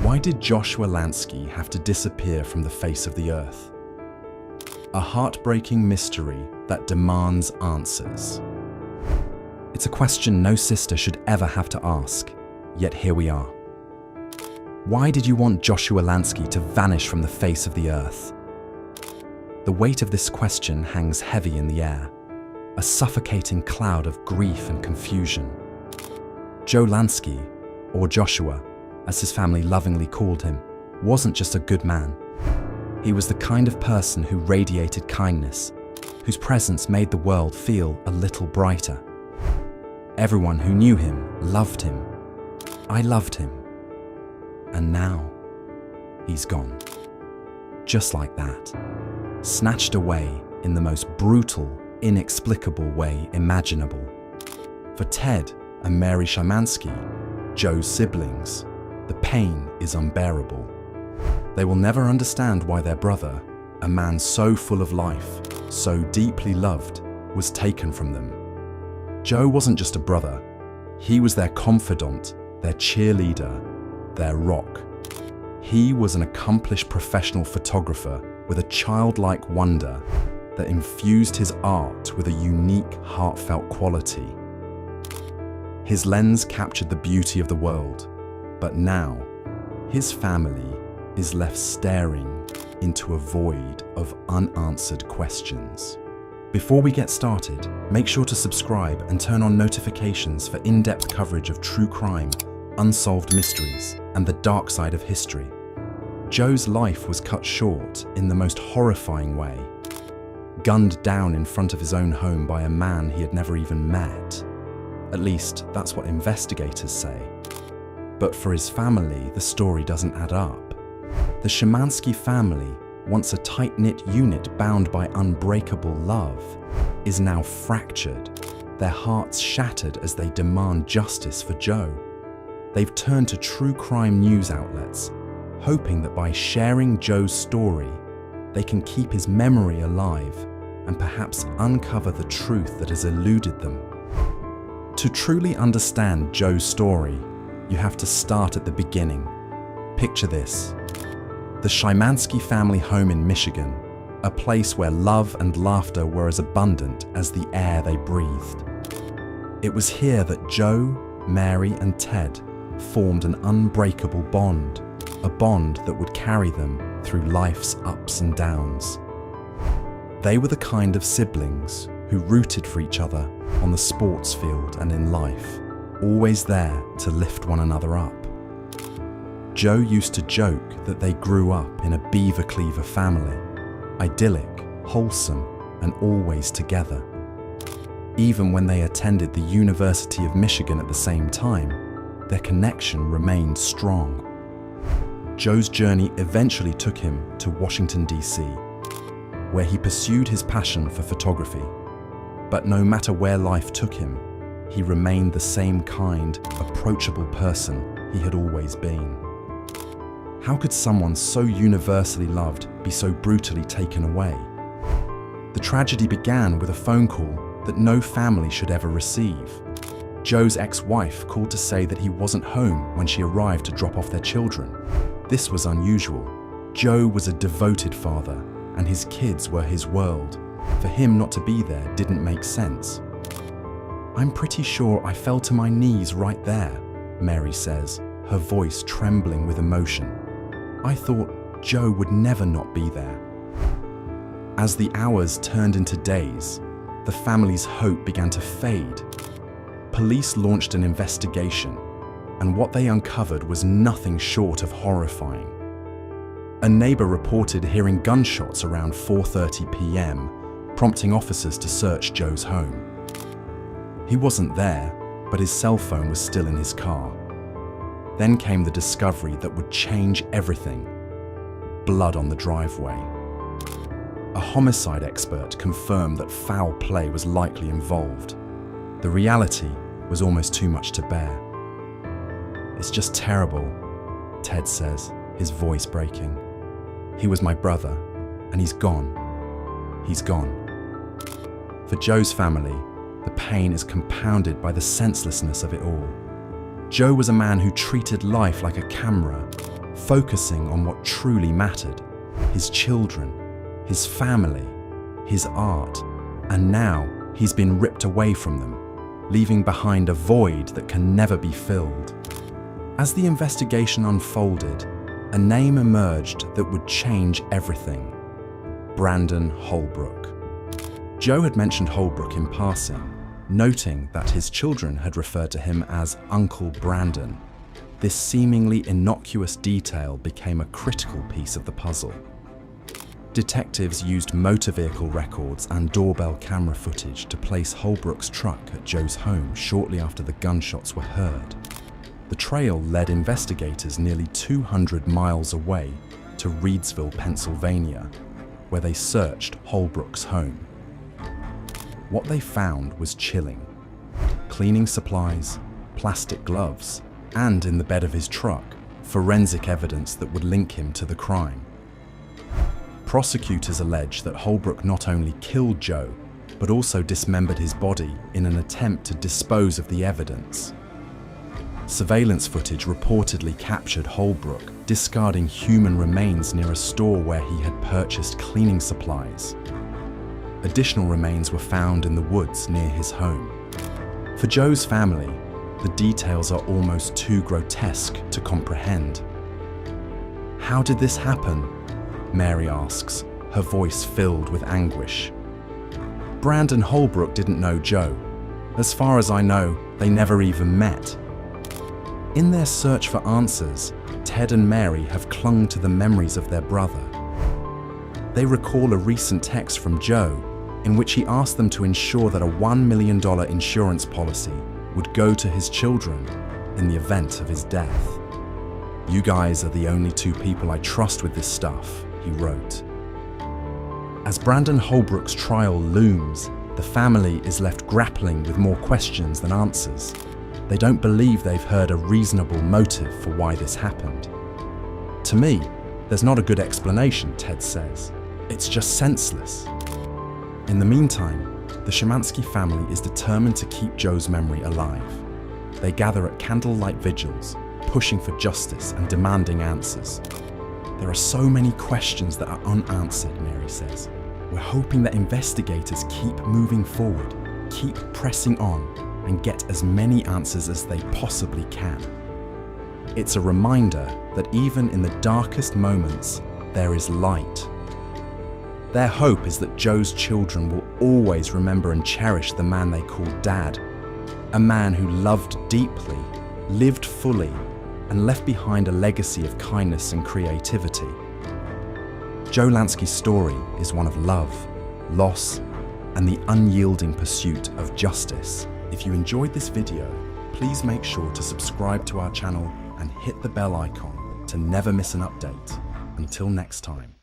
Why did Joshua Lansky have to disappear from the face of the earth? A heartbreaking mystery that demands answers. It's a question no sister should ever have to ask, yet here we are. Why did you want Joshua Lansky to vanish from the face of the earth? The weight of this question hangs heavy in the air, a suffocating cloud of grief and confusion. Joe Lansky, or Joshua, as his family lovingly called him, wasn't just a good man. He was the kind of person who radiated kindness, whose presence made the world feel a little brighter. Everyone who knew him loved him. I loved him. And now, he's gone. Just like that. Snatched away in the most brutal, inexplicable way imaginable. For Ted and Mary Szymanski, Joe's siblings, the pain is unbearable. They will never understand why their brother, a man so full of life, so deeply loved, was taken from them. Joe wasn't just a brother. He was their confidant, their cheerleader, their rock. He was an accomplished professional photographer with a childlike wonder that infused his art with a unique, heartfelt quality. His lens captured the beauty of the world, but now his family is left staring into a void of unanswered questions. Before we get started, make sure to subscribe and turn on notifications for in-depth coverage of true crime, unsolved mysteries, and the dark side of history. Joe's life was cut short in the most horrifying way. Gunned down in front of his own home by a man he had never even met. At least, that's what investigators say. But for his family, the story doesn't add up. The Szymanski family, once a tight-knit unit bound by unbreakable love, is now fractured, their hearts shattered as they demand justice for Joe. They've turned to true crime news outlets, hoping that by sharing Joe's story, they can keep his memory alive and perhaps uncover the truth that has eluded them. To truly understand Joe's story, you have to start at the beginning. Picture this. The Szymanski family home in Michigan, a place where love and laughter were as abundant as the air they breathed. It was here that Joe, Mary, and Ted formed an unbreakable bond, a bond that would carry them through life's ups and downs. They were the kind of siblings who rooted for each other on the sports field and in life, always there to lift one another up. Joe used to joke that they grew up in a beaver cleaver family, idyllic, wholesome, and always together. Even when they attended the University of Michigan at the same time, their connection remained strong. Joe's journey eventually took him to Washington, D.C., where he pursued his passion for photography. But no matter where life took him, he remained the same kind, approachable person he had always been. How could someone so universally loved be so brutally taken away? The tragedy began with a phone call that no family should ever receive. Joe's ex-wife called to say that he wasn't home when she arrived to drop off their children. This was unusual. Joe was a devoted father, and his kids were his world. For him not to be there didn't make sense. "I'm pretty sure I fell to my knees right there," Mary says, her voice trembling with emotion. "I thought Joe would never not be there." As the hours turned into days, the family's hope began to fade. Police launched an investigation, and what they uncovered was nothing short of horrifying. A neighbor reported hearing gunshots around 4:30 p.m., prompting officers to search Joe's home. He wasn't there, but his cell phone was still in his car. Then came the discovery that would change everything: blood on the driveway. A homicide expert confirmed that foul play was likely involved. The reality was almost too much to bear. "It's just terrible," Ted says, his voice breaking. "He was my brother, and he's gone. He's gone." For Joe's family, the pain is compounded by the senselessness of it all. Joe was a man who treated life like a camera, focusing on what truly mattered: his children, his family, his art, and now he's been ripped away from them, leaving behind a void that can never be filled. As the investigation unfolded, a name emerged that would change everything: Brandon Holbrook. Joe had mentioned Holbrook in passing, noting that his children had referred to him as Uncle Brandon. This seemingly innocuous detail became a critical piece of the puzzle. Detectives used motor vehicle records and doorbell camera footage to place Holbrook's truck at Joe's home shortly after the gunshots were heard. The trail led investigators nearly 200 miles away to Reedsville, Pennsylvania, where they searched Holbrook's home. What they found was chilling: cleaning supplies, plastic gloves, and in the bed of his truck, forensic evidence that would link him to the crime. Prosecutors allege that Holbrook not only killed Joe, but also dismembered his body in an attempt to dispose of the evidence. Surveillance footage reportedly captured Holbrook discarding human remains near a store where he had purchased cleaning supplies. Additional remains were found in the woods near his home. For Joe's family, the details are almost too grotesque to comprehend. "How did this happen?" Mary asks, her voice filled with anguish. Brandon Holbrook didn't know Joe. As far as I know, they never even met. In their search for answers, Ted and Mary have clung to the memories of their brother. They recall a recent text from Joe in which he asked them to ensure that a $1 million insurance policy would go to his children in the event of his death. "You guys are the only two people I trust with this stuff," he wrote. As Brandon Holbrook's trial looms, the family is left grappling with more questions than answers. They don't believe they've heard a reasonable motive for why this happened. "To me, there's not a good explanation," Ted says. "It's just senseless." In the meantime, the Szymanski family is determined to keep Joe's memory alive. They gather at candlelight vigils, pushing for justice and demanding answers. "There are so many questions that are unanswered," Mary says. "We're hoping that investigators keep moving forward, keep pressing on, and get as many answers as they possibly can." It's a reminder that even in the darkest moments, there is light. Their hope is that Joe's children will always remember and cherish the man they called Dad, a man who loved deeply, lived fully, and left behind a legacy of kindness and creativity. Joe Lansky's story is one of love, loss, and the unyielding pursuit of justice. If you enjoyed this video, please make sure to subscribe to our channel and hit the bell icon to never miss an update. Until next time.